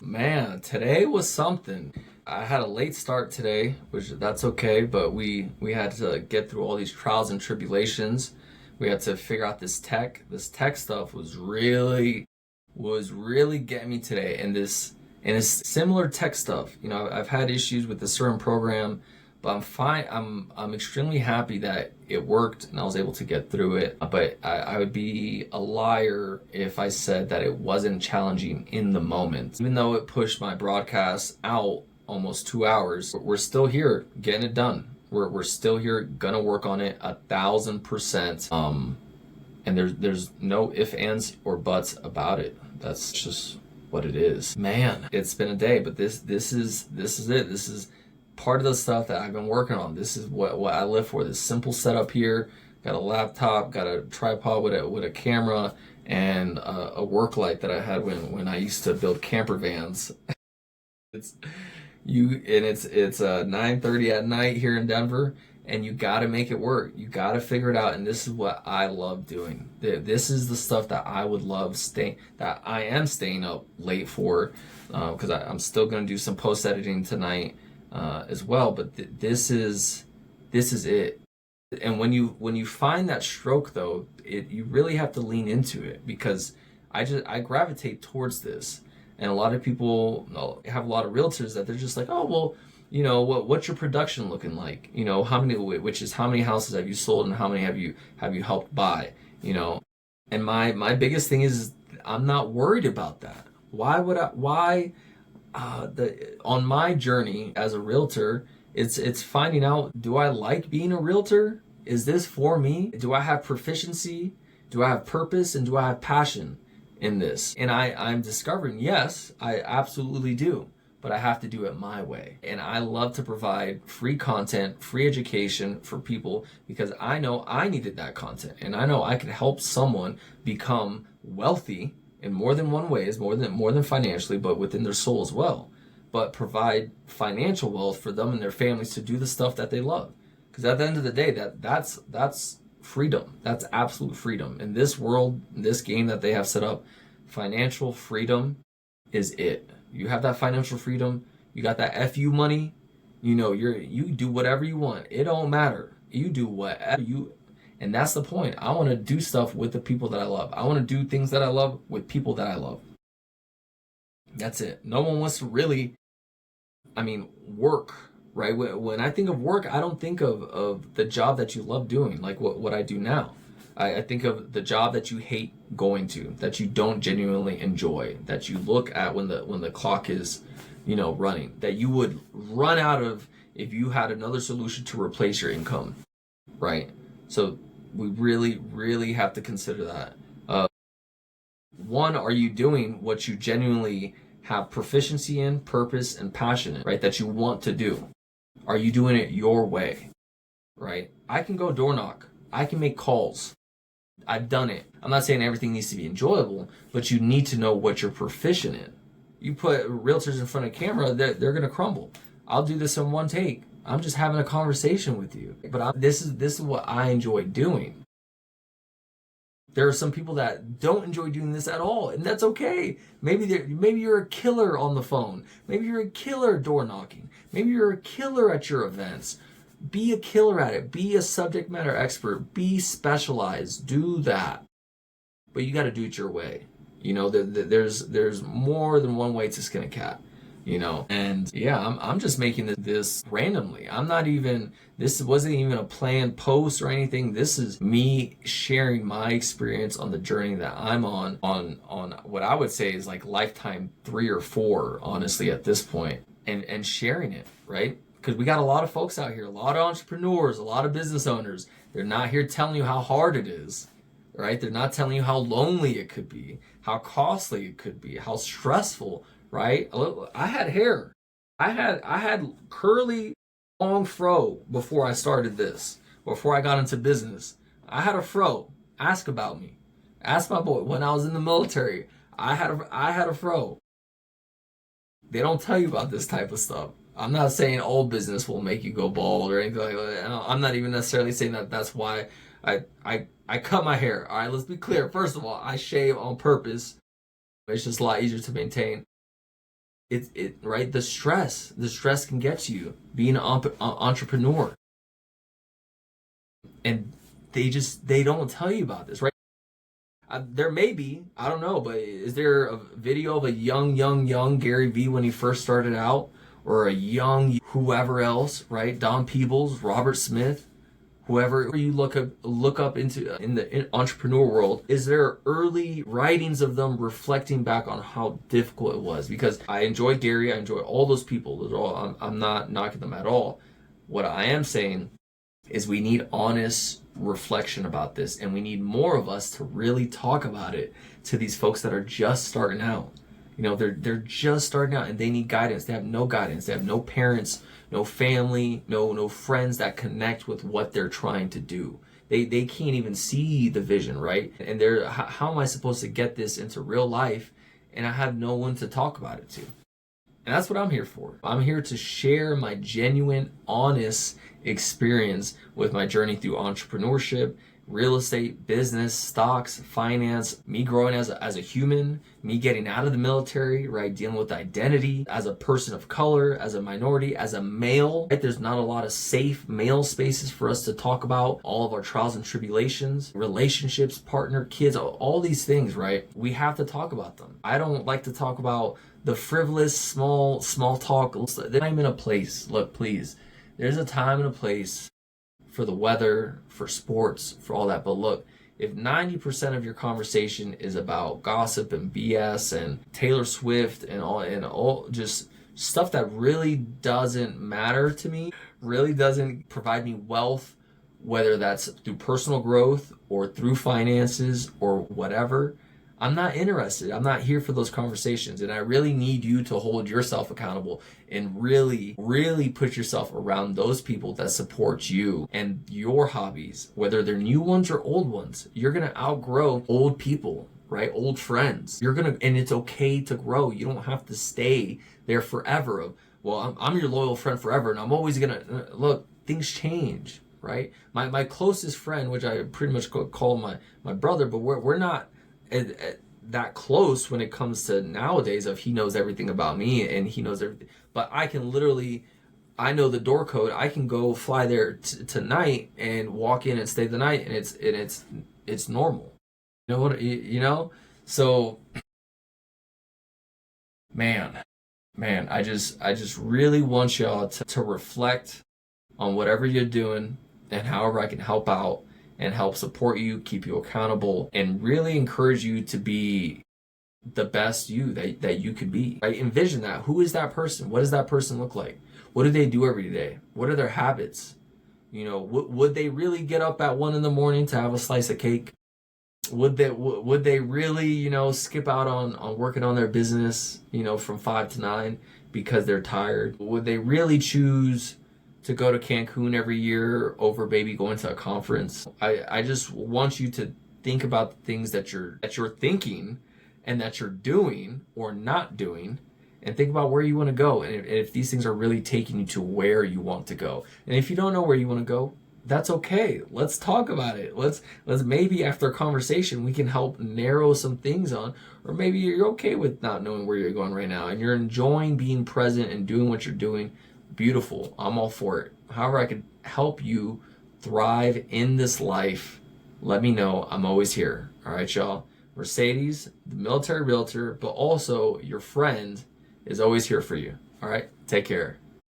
Man, today was something. I had a late start today, which that's okay, but we had to get through all these trials and tribulations. We had to figure out this tech. This tech stuff was really getting me today. And it's similar tech stuff. You know, I've had issues with a certain program, but I'm fine. I'm extremely happy that it worked and I was able to get through it. But I would be a liar if I said that it wasn't challenging in the moment. Even though it pushed my broadcast out almost 2 hours, we're still here getting it done. We're still here, gonna work on it 1,000%. And there's no ifs, ands, or buts about it. That's just what it is. Man, it's been a day, but this is it. This is part of the stuff that I've been working on. This is what I live for. This simple setup here. Got a laptop, got a tripod with a camera, and a work light that I had when I used to build camper vans. It's it's 9:30 at night here in Denver, and you got to make it work. You got to figure it out, and this is what I love doing. This is the stuff that I would love that I am staying up late for, because I'm still gonna do some post editing tonight as well. But this is it. And when you find that stroke though, you really have to lean into it, because I gravitate towards this. And a lot of people have a lot of realtors that they're just like, oh well, you know, what's your production looking like? You know, how many houses have you sold and how many have you helped buy? You know, and my biggest thing is I'm not worried about that. Why on my journey as a realtor, it's finding out, do I like being a realtor? Is this for me? Do I have proficiency? Do I have purpose? And do I have passion in this? And I'm discovering, yes, I absolutely do. But I have to do it my way. And I love to provide free content, free education for people, because I know I needed that content. And I know I could help someone become wealthy in more than one way, more than financially, but within their soul as well. But provide financial wealth for them and their families to do the stuff that they love. Because at the end of the day, that's freedom. That's absolute freedom. In this world, in this game that they have set up, financial freedom is it. You have that financial freedom, you got that FU money, you know, you do whatever you want. It don't matter. You do whatever you, and that's the point. I want to do stuff with the people that I love. I want to do things that I love with people that I love. That's it. No one wants to really, work, right? When I think of work, I don't think of the job that you love doing, like what I do now. I think of the job that you hate going to, that you don't genuinely enjoy, that you look at when the clock is, you know, running, that you would run out of if you had another solution to replace your income, right? So we really, really have to consider that. One, are you doing what you genuinely have proficiency in, purpose, and passion in, right? That you want to do. Are you doing it your way, right? I can go door knock. I can make calls. I've done it. I'm not saying everything needs to be enjoyable, but you need to know what you're proficient in. You put realtors in front of camera, they're going to crumble. I'll do this in one take. I'm just having a conversation with you. But this is what I enjoy doing. There are some people that don't enjoy doing this at all, and that's okay. Maybe you're a killer on the phone. Maybe you're a killer door knocking. Maybe you're a killer at your events. Be a killer at it. Be a subject matter expert. Be specialized. Do that. But you got to do it your way. You know, there's more than one way to skin a cat. You know, and yeah, I'm just making this randomly. This wasn't even a planned post or anything. This is me sharing my experience on the journey that I'm on what I would say is like lifetime 3 or 4, honestly, at this point, and sharing it, right? Because we got a lot of folks out here, a lot of entrepreneurs, a lot of business owners. They're not here telling you how hard it is, right? They're not telling you how lonely it could be, how costly it could be, how stressful, right? I had hair. I had curly, long fro before I started this, before I got into business. I had a fro. Ask about me. Ask my boy. When I was in the military, I had a fro. They don't tell you about this type of stuff. I'm not saying all business will make you go bald or anything like that. I'm not even necessarily saying that that's why I cut my hair. All right, let's be clear. First of all, I shave on purpose. It's just a lot easier to maintain. right? The stress can get to you being an entrepreneur, and they don't tell you about this, right? There may be, I don't know, but is there a video of a young Gary Vee when he first started out, or a young whoever else, right? Don Peebles, Robert Smith, whoever you look up into in the entrepreneur world, is there early writings of them reflecting back on how difficult it was? Because I enjoy Gary, I enjoy all those people. I'm not knocking them at all. What I am saying is we need honest reflection about this, and we need more of us to really talk about it to these folks that are just starting out. They're just starting out and they need guidance. They have no guidance. They have no parents, no family, no friends that connect with what they're trying to do. They can't even see the vision, right? And how am I supposed to get this into real life? And I have no one to talk about it to. And that's what I'm here for. I'm here to share my genuine, honest experience with my journey through entrepreneurship, real estate, business, stocks, finance, me growing as a human, me getting out of the military, right? Dealing with identity as a person of color, as a minority, as a male, right? There's not a lot of safe male spaces for us to talk about all of our trials and tribulations, relationships, partner, kids, all these things, right? We have to talk about them. I don't like to talk about the frivolous, small talk. There's a time and a place. Look, please, there's a time and a place for the weather, for sports, for all that. But look, if 90% of your conversation is about gossip and BS and Taylor Swift and all just stuff that really doesn't matter to me, really doesn't provide me wealth, whether that's through personal growth or through finances or whatever, I'm not interested. I'm not here for those conversations. And I really need you to hold yourself accountable and really, really put yourself around those people that support you and your hobbies, whether they're new ones or old ones. You're going to outgrow old people, right? Old friends. And it's okay to grow. You don't have to stay there forever. Well, I'm your loyal friend forever and I'm always going to look, things change, right? My closest friend, which I pretty much call my brother, but we're not that close when it comes to nowadays of he knows everything about me and he knows everything, but I know the door code. I can go fly there tonight and walk in and stay the night, and it's normal. You know what? So man, I just really want y'all to reflect on whatever you're doing and however I can help out and help support you, keep you accountable, and really encourage you to be the best you that you could be. Right? Envision that. Who is that person? What does that person look like? What do they do every day? What are their habits? Would they really get up at 1 a.m. to have a slice of cake? Would they really, skip out on working on their business, from 5 to 9 because they're tired? Would they really choose to go to Cancun every year over maybe going to a conference? I just want you to think about the things that you're thinking and that you're doing or not doing, and think about where you want to go, and if these things are really taking you to where you want to go. And if you don't know where you want to go, that's okay. Let's talk about it. Let's maybe after a conversation we can help narrow some things on, or maybe you're okay with not knowing where you're going right now and you're enjoying being present and doing what you're doing. Beautiful. I'm all for it. However I can help you thrive in this life, let me know. I'm always here. All right, y'all. Mercedes, the military realtor, but also your friend, is always here for you. All right. Take care.